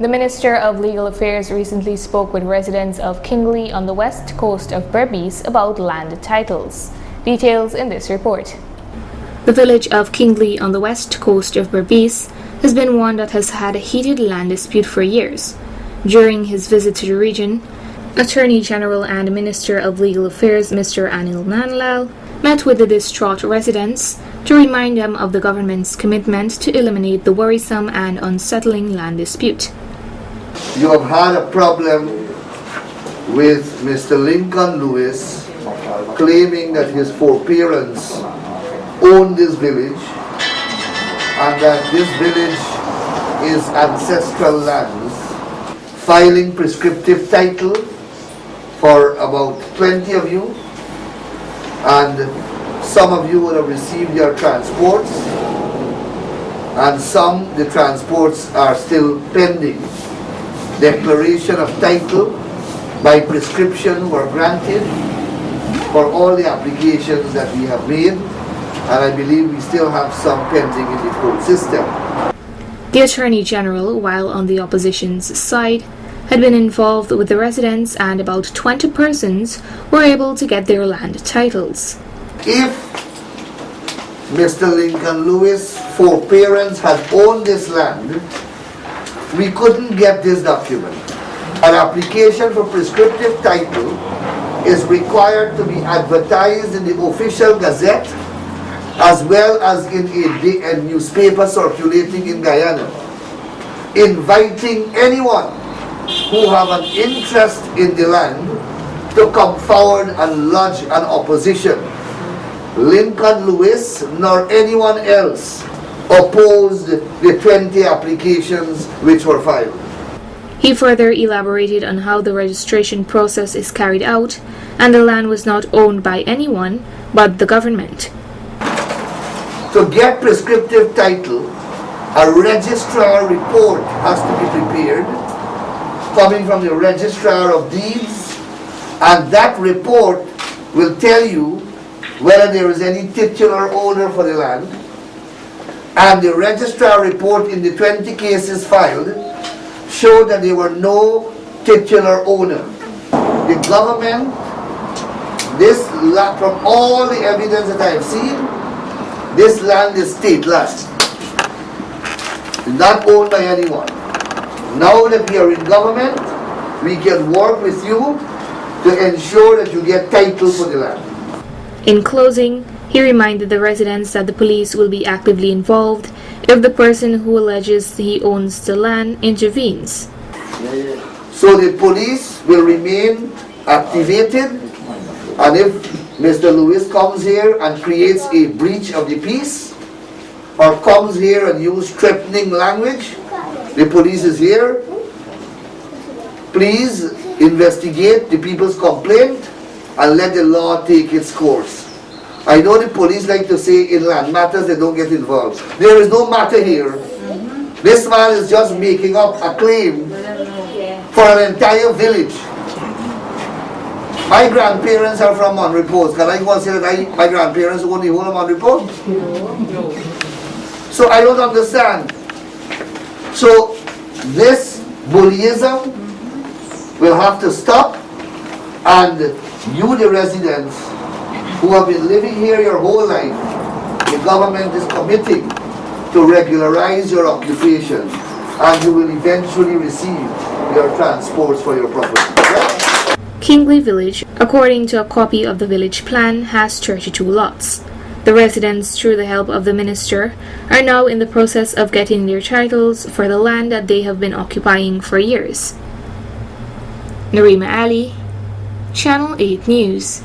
The Minister of Legal Affairs recently spoke with residents of Kingelly on the west coast of Berbice about land titles. Details in this report. The village of Kingelly on the west coast of Berbice has been one that has had a heated land dispute for years. During his visit to the region, Attorney General and Minister of Legal Affairs Mr. Anil Nanlal met with the distraught residents to remind them of the government's commitment to eliminate the worrisome and unsettling land dispute. You have had a problem with Mr. Lincoln Lewis claiming that his foreparents owned this village and that this village is ancestral lands, filing prescriptive title for about 20 of you, and some of you would have received your transports, and some the transports are still pending. Declaration of title by prescription were granted for all the applications that we have made, and I believe we still have some pending in the court system. The Attorney General, while on the opposition's side, had been involved with the residents, and about 20 persons were able to get their land titles. If Mr. Lincoln Lewis' foreparents had owned this land, we couldn't get this document. An application for prescriptive title is required to be advertised in the official gazette as well as in a newspaper circulating in Guyana, inviting anyone who have an interest in the land to come forward and lodge an opposition. Lincoln Lewis nor anyone else opposed the 20 applications which were filed. He further elaborated on how the registration process is carried out, and the land was not owned by anyone but the government. To get prescriptive title, a registrar report has to be prepared, coming from the registrar of deeds, and that report will tell you whether there is any titular owner for the land, and the registrar report in the 20 cases filed showed that there were no titular owner. The government, from all the evidence that I have seen, this land is state land, not owned by anyone. Now that we are in government, we can work with you to ensure that you get title for the land. In closing, he reminded the residents that the police will be actively involved if the person who alleges he owns the land intervenes. So the police will remain activated, and if Mr. Lewis comes here and creates a breach of the peace or comes here and use threatening language, the police is here. Please investigate the people's complaint and let the law take its course. I know the police like to say in land matters they don't get involved. There is no matter here. This man is just making up a claim for an entire village. My grandparents are from Monrepos. Can I go and say that my grandparents own the whole of Monrepos? No. So I don't understand. So this bullyism will have to stop, and you, the residents who have been living here your whole life, the government is committing to regularize your occupation, and you will eventually receive your transports for your property. Yeah? Kingelly Village, according to a copy of the village plan, has 32 lots. The residents, through the help of the minister, are now in the process of getting their titles for the land that they have been occupying for years. Narima Ali, Channel 8 News.